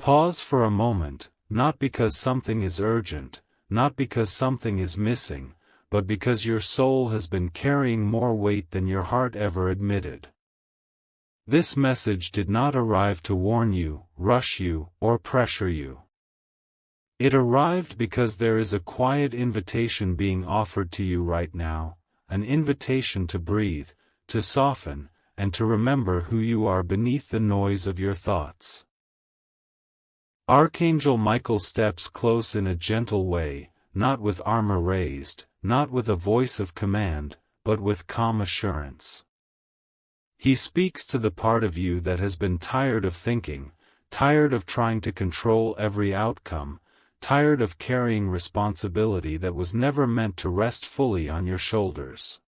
Pause for a moment, not because something is urgent, not because something is missing, but because your soul has been carrying more weight than your heart ever admitted. This message did not arrive to warn you, rush you, or pressure you. It arrived because there is a quiet invitation being offered to you right now, an invitation to breathe, to soften, and to remember who you are beneath the noise of your thoughts. Archangel Michael steps close in a gentle way, not with armor raised, not with a voice of command, but with calm assurance. He speaks to the part of you that has been tired of thinking, tired of trying to control every outcome, tired of carrying responsibility that was never meant to rest fully on your shoulders.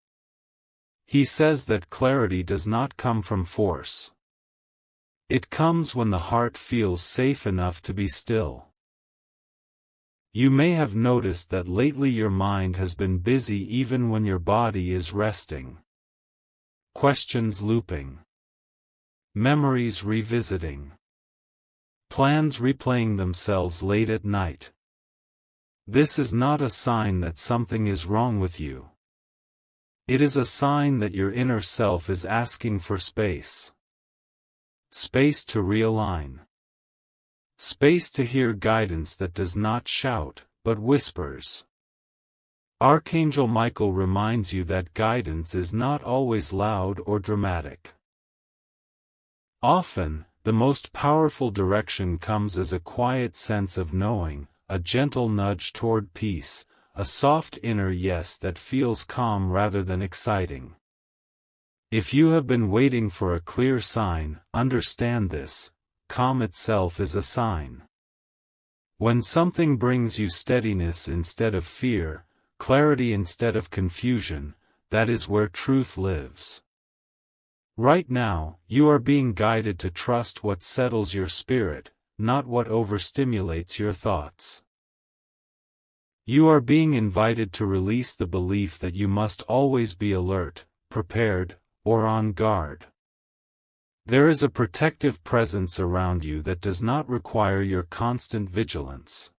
He says that clarity does not come from force. It comes when the heart feels safe enough to be still. You may have noticed that lately your mind has been busy even when your body is resting. Questions looping. Memories revisiting. Plans replaying themselves late at night. This is not a sign that something is wrong with you. It is a sign that your inner self is asking for space. Space to realign. Space to hear guidance that does not shout, but whispers. Archangel Michael reminds you that guidance is not always loud or dramatic. Often, the most powerful direction comes as a quiet sense of knowing, a gentle nudge toward peace, a soft inner yes that feels calm rather than exciting. If you have been waiting for a clear sign, understand this: calm itself is a sign. When something brings you steadiness instead of fear, clarity instead of confusion, that is where truth lives. Right now, you are being guided to trust what settles your spirit, not what overstimulates your thoughts. You are being invited to release the belief that you must always be alert, prepared, or on guard. There is a protective presence around you that does not require your constant vigilance.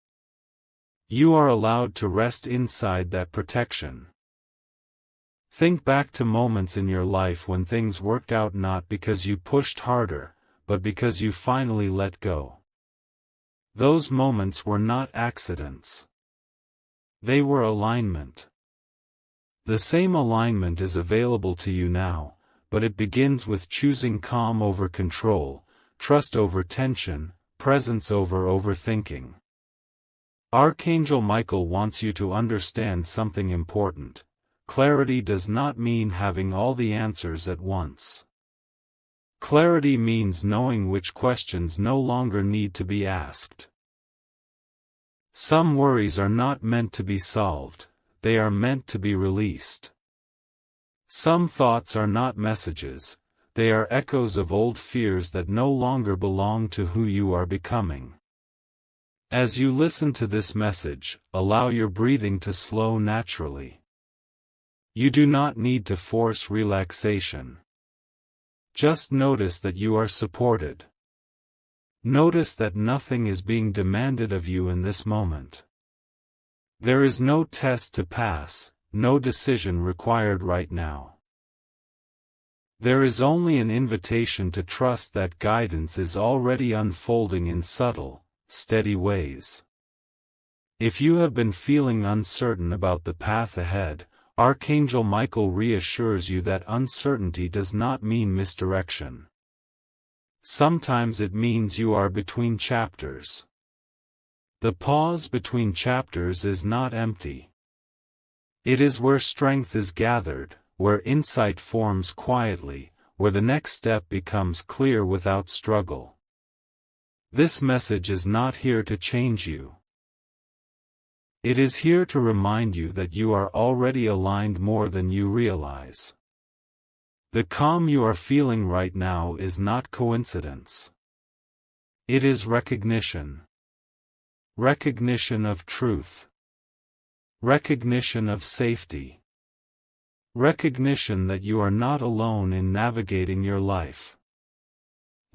You are allowed to rest inside that protection. Think back to moments in your life when things worked out not because you pushed harder, but because you finally let go. Those moments were not accidents. They were alignment. The same alignment is available to you now, but it begins with choosing calm over control, trust over tension, presence over overthinking. Archangel Michael wants you to understand something important. Clarity does not mean having all the answers at once. Clarity means knowing which questions no longer need to be asked. Some worries are not meant to be solved, they are meant to be released. Some thoughts are not messages, they are echoes of old fears that no longer belong to who you are becoming. As you listen to this message, allow your breathing to slow naturally. You do not need to force relaxation. Just notice that you are supported. Notice that nothing is being demanded of you in this moment. There is no test to pass, no decision required right now. There is only an invitation to trust that guidance is already unfolding in subtle, steady ways. If you have been feeling uncertain about the path ahead, Archangel Michael reassures you that uncertainty does not mean misdirection. Sometimes it means you are between chapters. The pause between chapters is not empty. It is where strength is gathered, where insight forms quietly, where the next step becomes clear without struggle. This message is not here to change you. It is here to remind you that you are already aligned more than you realize. The calm you are feeling right now is not coincidence. It is recognition. Recognition of truth. Recognition of safety. Recognition that you are not alone in navigating your life.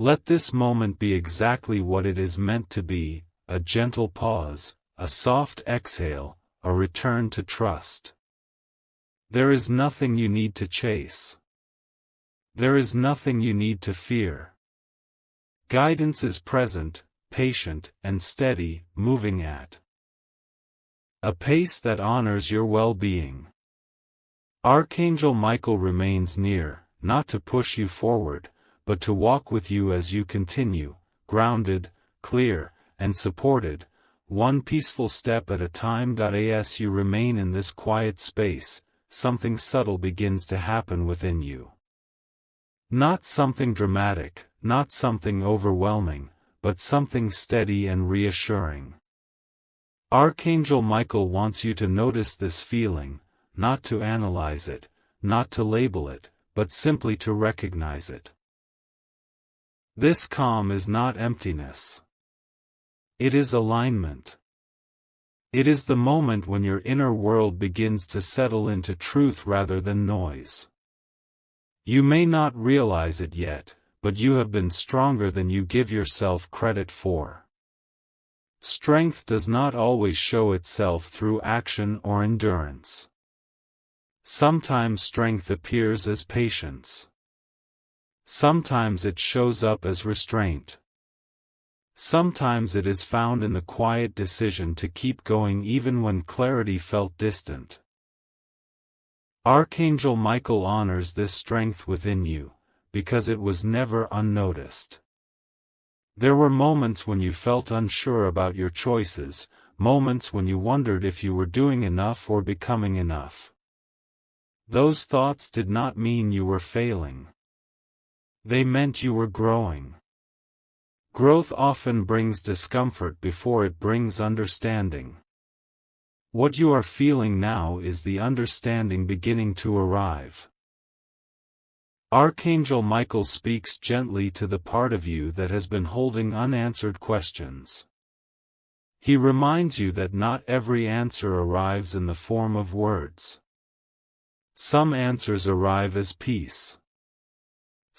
Let this moment be exactly what it is meant to be, a gentle pause, a soft exhale, a return to trust. There is nothing you need to chase. There is nothing you need to fear. Guidance is present, patient, and steady, moving at a pace that honors your well-being. Archangel Michael remains near, not to push you forward, but to walk with you as you continue, grounded, clear, and supported, one peaceful step at a time. As you remain in this quiet space, something subtle begins to happen within you. Not something dramatic, not something overwhelming, but something steady and reassuring. Archangel Michael wants you to notice this feeling, not to analyze it, not to label it, but simply to recognize it. This calm is not emptiness. It is alignment. It is the moment when your inner world begins to settle into truth rather than noise. You may not realize it yet, but you have been stronger than you give yourself credit for. Strength does not always show itself through action or endurance. Sometimes strength appears as patience. Sometimes it shows up as restraint. Sometimes it is found in the quiet decision to keep going even when clarity felt distant. Archangel Michael honors this strength within you, because it was never unnoticed. There were moments when you felt unsure about your choices, moments when you wondered if you were doing enough or becoming enough. Those thoughts did not mean you were failing. They meant you were growing. Growth often brings discomfort before it brings understanding. What you are feeling now is the understanding beginning to arrive. Archangel Michael speaks gently to the part of you that has been holding unanswered questions. He reminds you that not every answer arrives in the form of words. Some answers arrive as peace.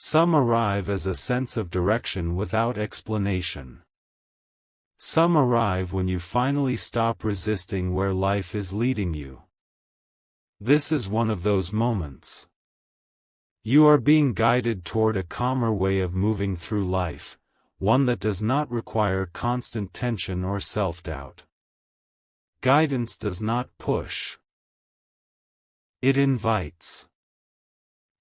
Some arrive as a sense of direction without explanation. Some arrive when you finally stop resisting where life is leading you. This is one of those moments. You are being guided toward a calmer way of moving through life, one that does not require constant tension or self-doubt. Guidance does not push. It invites.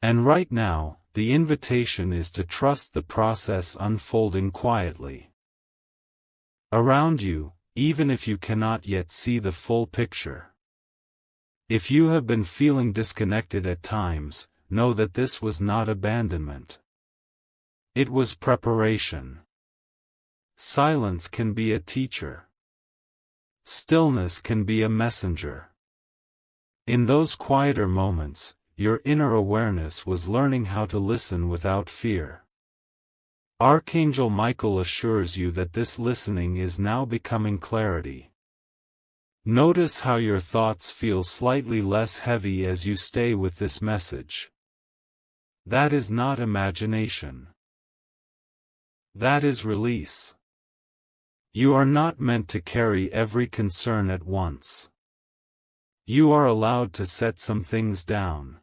And right now, the invitation is to trust the process unfolding quietly around you, even if you cannot yet see the full picture. If you have been feeling disconnected at times, know that this was not abandonment. It was preparation. Silence can be a teacher. Stillness can be a messenger. In those quieter moments, your inner awareness was learning how to listen without fear. Archangel Michael assures you that this listening is now becoming clarity. Notice how your thoughts feel slightly less heavy as you stay with this message. That is not imagination. That is release. You are not meant to carry every concern at once. You are allowed to set some things down.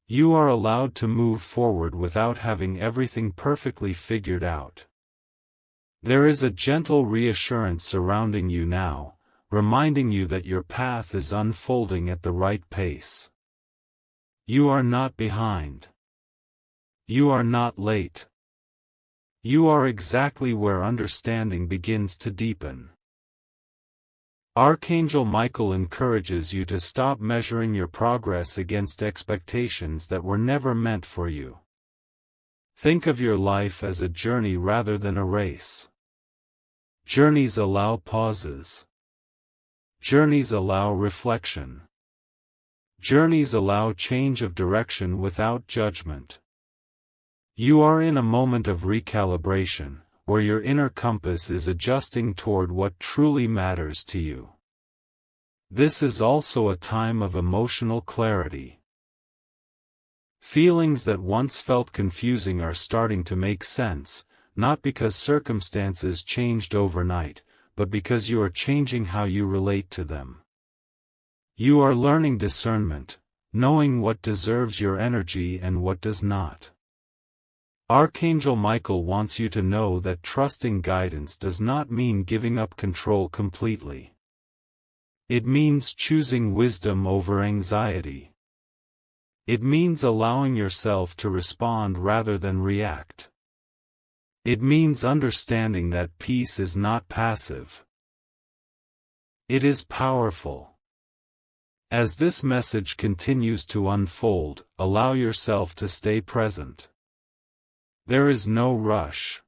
You are allowed to move forward without having everything perfectly figured out. There is a gentle reassurance surrounding you now, reminding you that your path is unfolding at the right pace. You are not behind. You are not late. You are exactly where understanding begins to deepen. Archangel Michael encourages you to stop measuring your progress against expectations that were never meant for you. Think of your life as a journey rather than a race. Journeys allow pauses. Journeys allow reflection. Journeys allow change of direction without judgment. You are in a moment of recalibration, where your inner compass is adjusting toward what truly matters to you. This is also a time of emotional clarity. Feelings that once felt confusing are starting to make sense, not because circumstances changed overnight, but because you are changing how you relate to them. You are learning discernment, knowing what deserves your energy and what does not. Archangel Michael wants you to know that trusting guidance does not mean giving up control completely. It means choosing wisdom over anxiety. It means allowing yourself to respond rather than react. It means understanding that peace is not passive. It is powerful. As this message continues to unfold, allow yourself to stay present. There is no rush.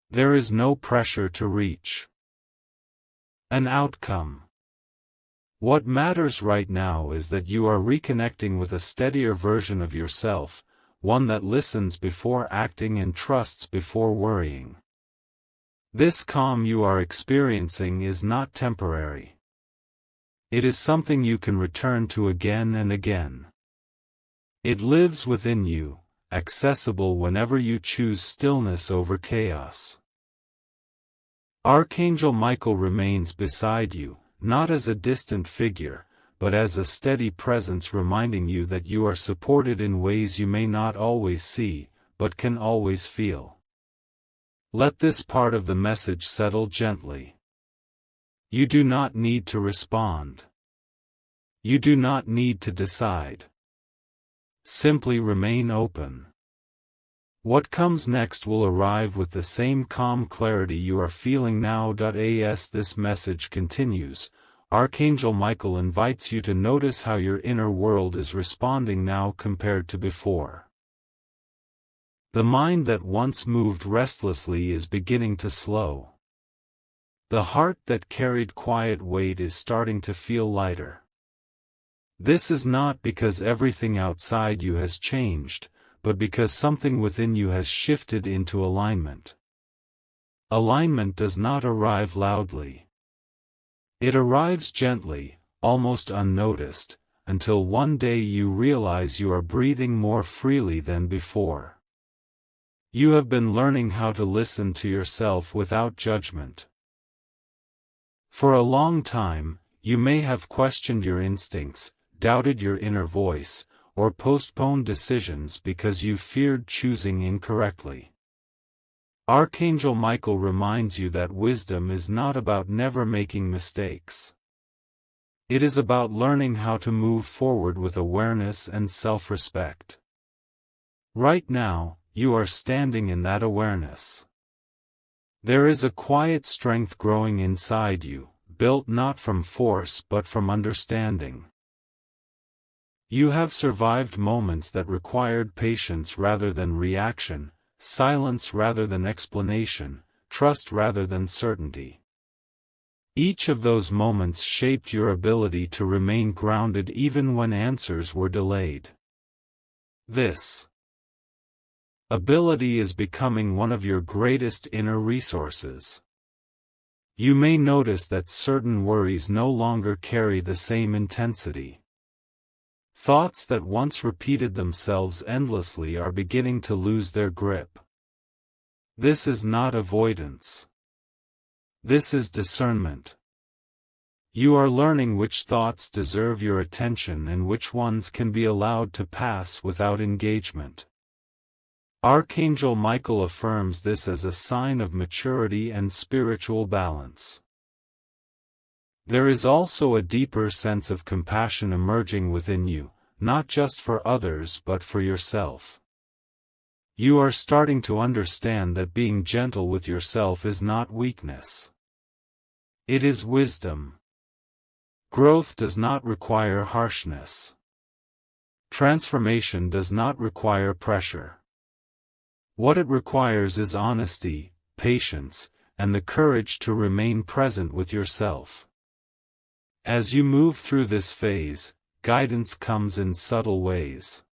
There is no pressure to reach an outcome. What matters right now is that you are reconnecting with a steadier version of yourself, one that listens before acting and trusts before worrying. This calm you are experiencing is not temporary. It is something you can return to again and again. It lives within you, accessible whenever you choose stillness over chaos. Archangel Michael remains beside you, not as a distant figure, but as a steady presence reminding you that you are supported in ways you may not always see, but can always feel. Let this part of the message settle gently. You do not need to respond. You do not need to decide. Simply remain open. What comes next will arrive with the same calm clarity you are feeling now. As this message continues, Archangel Michael invites you to notice how your inner world is responding now compared to before. The mind that once moved restlessly is beginning to slow. The heart that carried quiet weight is starting to feel lighter. This is not because everything outside you has changed, but because something within you has shifted into alignment. Alignment does not arrive loudly. It arrives gently, almost unnoticed, until one day you realize you are breathing more freely than before. You have been learning how to listen to yourself without judgment. For a long time, you may have questioned your instincts, doubted your inner voice, or postponed decisions because you feared choosing incorrectly. Archangel Michael reminds you that wisdom is not about never making mistakes. It is about learning how to move forward with awareness and self-respect. Right now, you are standing in that awareness. There is a quiet strength growing inside you, built not from force but from understanding. You have survived moments that required patience rather than reaction, silence rather than explanation, trust rather than certainty. Each of those moments shaped your ability to remain grounded even when answers were delayed. This ability is becoming one of your greatest inner resources. You may notice that certain worries no longer carry the same intensity. Thoughts that once repeated themselves endlessly are beginning to lose their grip. This is not avoidance. This is discernment. You are learning which thoughts deserve your attention and which ones can be allowed to pass without engagement. Archangel Michael affirms this as a sign of maturity and spiritual balance. There is also a deeper sense of compassion emerging within you, not just for others but for yourself. You are starting to understand that being gentle with yourself is not weakness. It is wisdom. Growth does not require harshness. Transformation does not require pressure. What it requires is honesty, patience, and the courage to remain present with yourself. As you move through this phase, guidance comes in subtle ways.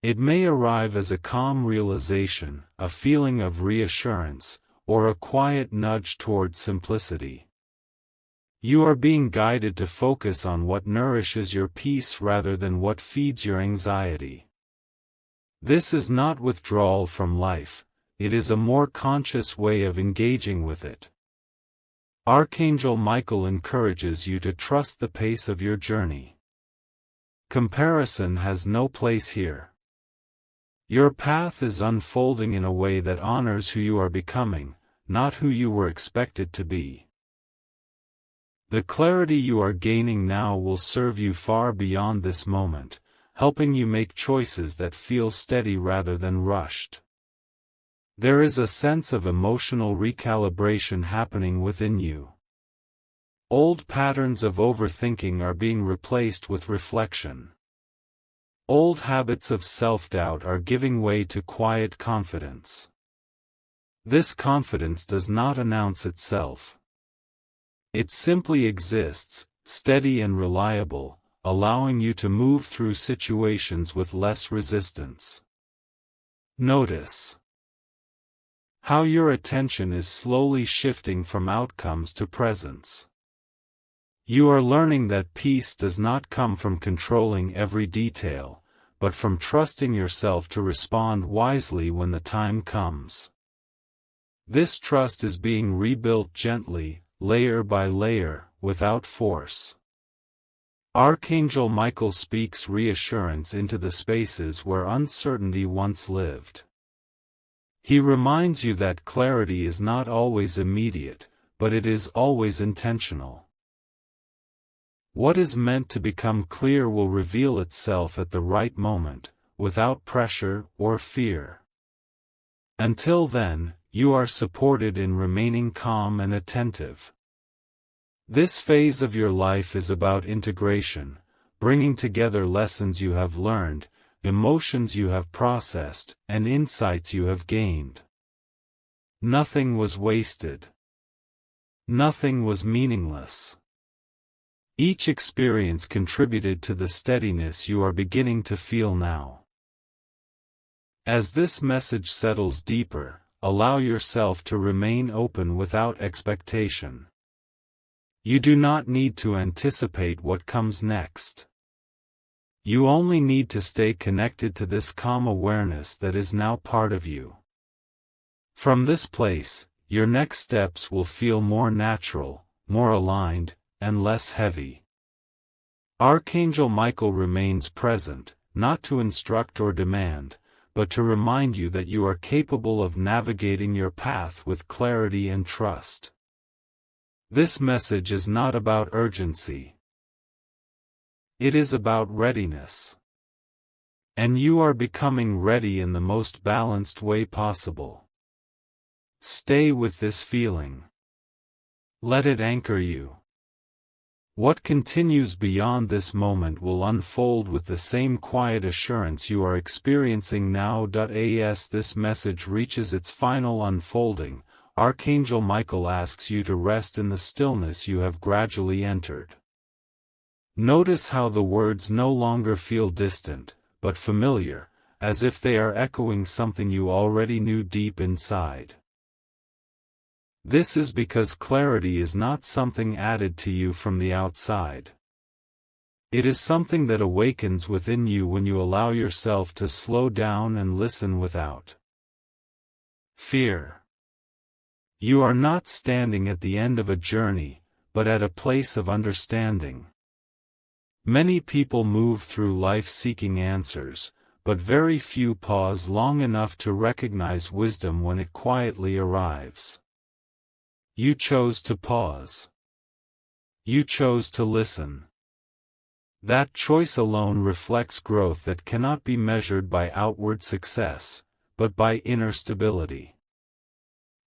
It may arrive as a calm realization, a feeling of reassurance, or a quiet nudge toward simplicity. You are being guided to focus on what nourishes your peace rather than what feeds your anxiety. This is not withdrawal from life, it is a more conscious way of engaging with it. Archangel Michael encourages you to trust the pace of your journey. Comparison has no place here. Your path is unfolding in a way that honors who you are becoming, not who you were expected to be. The clarity you are gaining now will serve you far beyond this moment, helping you make choices that feel steady rather than rushed. There is a sense of emotional recalibration happening within you. Old patterns of overthinking are being replaced with reflection. Old habits of self-doubt are giving way to quiet confidence. This confidence does not announce itself. It simply exists, steady and reliable, allowing you to move through situations with less resistance. Notice how your attention is slowly shifting from outcomes to presence. You are learning that peace does not come from controlling every detail, but from trusting yourself to respond wisely when the time comes. This trust is being rebuilt gently, layer by layer, without force. Archangel Michael speaks reassurance into the spaces where uncertainty once lived. He reminds you that clarity is not always immediate, but it is always intentional. What is meant to become clear will reveal itself at the right moment, without pressure or fear. Until then, you are supported in remaining calm and attentive. This phase of your life is about integration, bringing together lessons you have learned, emotions you have processed, and insights you have gained. Nothing was wasted. Nothing was meaningless. Each experience contributed to the steadiness you are beginning to feel now. As this message settles deeper, allow yourself to remain open without expectation. You do not need to anticipate what comes next. You only need to stay connected to this calm awareness that is now part of you. From this place, your next steps will feel more natural, more aligned, and less heavy. Archangel Michael remains present, not to instruct or demand, but to remind you that you are capable of navigating your path with clarity and trust. This message is not about urgency. It is about readiness. And you are becoming ready in the most balanced way possible. Stay with this feeling. Let it anchor you. What continues beyond this moment will unfold with the same quiet assurance you are experiencing now. As this message reaches its final unfolding, Archangel Michael asks you to rest in the stillness you have gradually entered. Notice how the words no longer feel distant, but familiar, as if they are echoing something you already knew deep inside. This is because clarity is not something added to you from the outside. It is something that awakens within you when you allow yourself to slow down and listen without fear. You are not standing at the end of a journey, but at a place of understanding. Many people move through life seeking answers, but very few pause long enough to recognize wisdom when it quietly arrives. You chose to pause. You chose to listen. That choice alone reflects growth that cannot be measured by outward success, but by inner stability.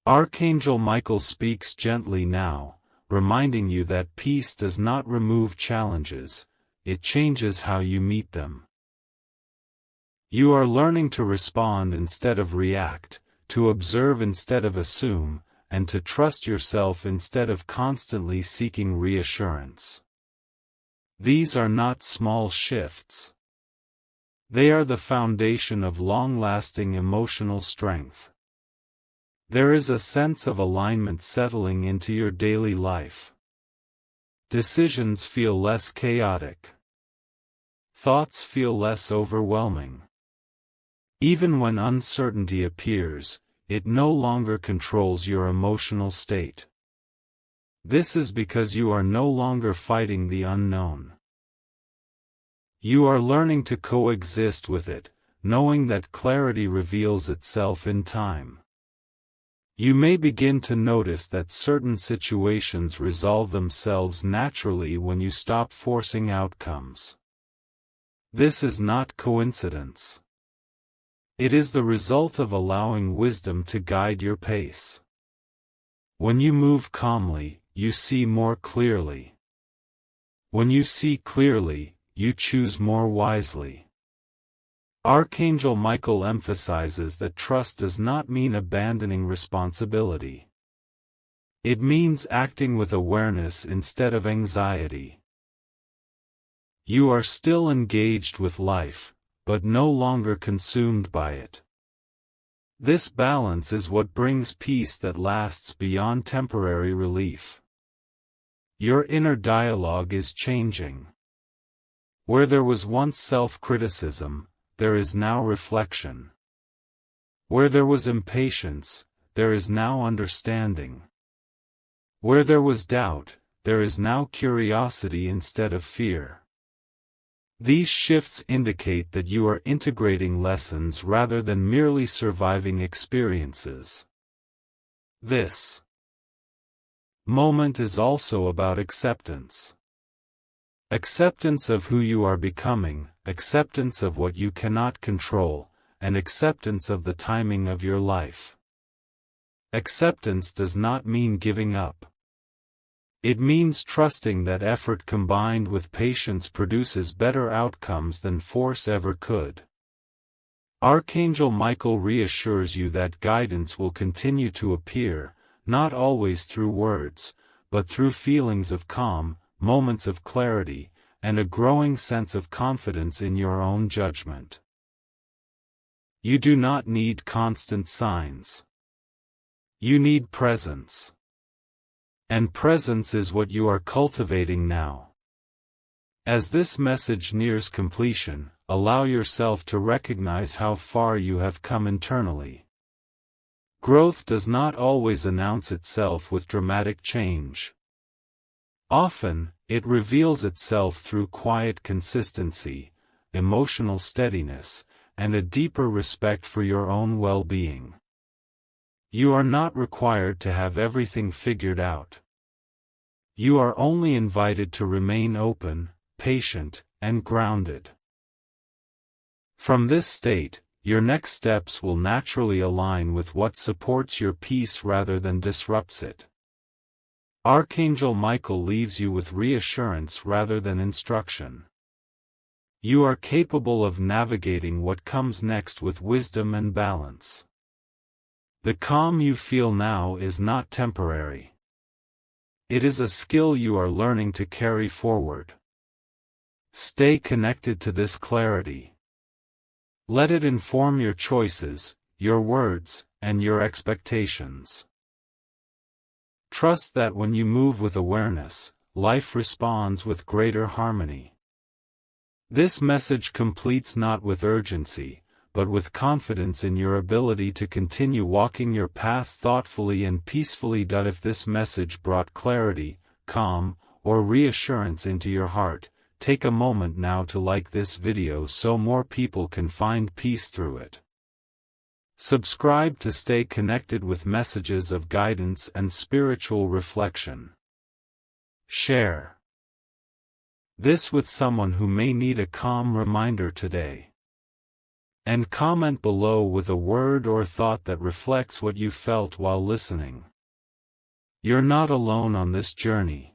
Archangel Michael speaks gently now, reminding you that peace does not remove challenges, it changes how you meet them. You are learning to respond instead of react, to observe instead of assume, and to trust yourself instead of constantly seeking reassurance. These are not small shifts. They are the foundation of long-lasting emotional strength. There is a sense of alignment settling into your daily life. Decisions feel less chaotic. Thoughts feel less overwhelming. Even when uncertainty appears, it no longer controls your emotional state. This is because you are no longer fighting the unknown. You are learning to coexist with it, knowing that clarity reveals itself in time. You may begin to notice that certain situations resolve themselves naturally when you stop forcing outcomes. This is not coincidence. It is the result of allowing wisdom to guide your pace. When you move calmly, you see more clearly. When you see clearly, you choose more wisely. Archangel Michael emphasizes that trust does not mean abandoning responsibility. It means acting with awareness instead of anxiety. You are still engaged with life, but no longer consumed by it. This balance is what brings peace that lasts beyond temporary relief. Your inner dialogue is changing. Where there was once self-criticism, there is now reflection. Where there was impatience, there is now understanding. Where there was doubt, there is now curiosity instead of fear. These shifts indicate that you are integrating lessons rather than merely surviving experiences. This moment is also about acceptance. Acceptance of who you are becoming, acceptance of what you cannot control, and acceptance of the timing of your life. Acceptance does not mean giving up. It means trusting that effort combined with patience produces better outcomes than force ever could. Archangel Michael reassures you that guidance will continue to appear, not always through words, but through feelings of calm, moments of clarity, and a growing sense of confidence in your own judgment. You do not need constant signs. You need presence. And presence is what you are cultivating now. As this message nears completion, allow yourself to recognize how far you have come internally. Growth does not always announce itself with dramatic change. Often, it reveals itself through quiet consistency, emotional steadiness, and a deeper respect for your own well-being. You are not required to have everything figured out. You are only invited to remain open, patient, and grounded. From this state, your next steps will naturally align with what supports your peace rather than disrupts it. Archangel Michael leaves you with reassurance rather than instruction. You are capable of navigating what comes next with wisdom and balance. The calm you feel now is not temporary. It is a skill you are learning to carry forward. Stay connected to this clarity. Let it inform your choices, your words, and your expectations. Trust that when you move with awareness, life responds with greater harmony. This message completes not with urgency, but with confidence in your ability to continue walking your path thoughtfully and peacefully. If this message brought clarity, calm, or reassurance into your heart, take a moment now to like this video so more people can find peace through it. Subscribe to stay connected with messages of guidance and spiritual reflection. Share this with someone who may need a calm reminder today. And comment below with a word or thought that reflects what you felt while listening. You're not alone on this journey.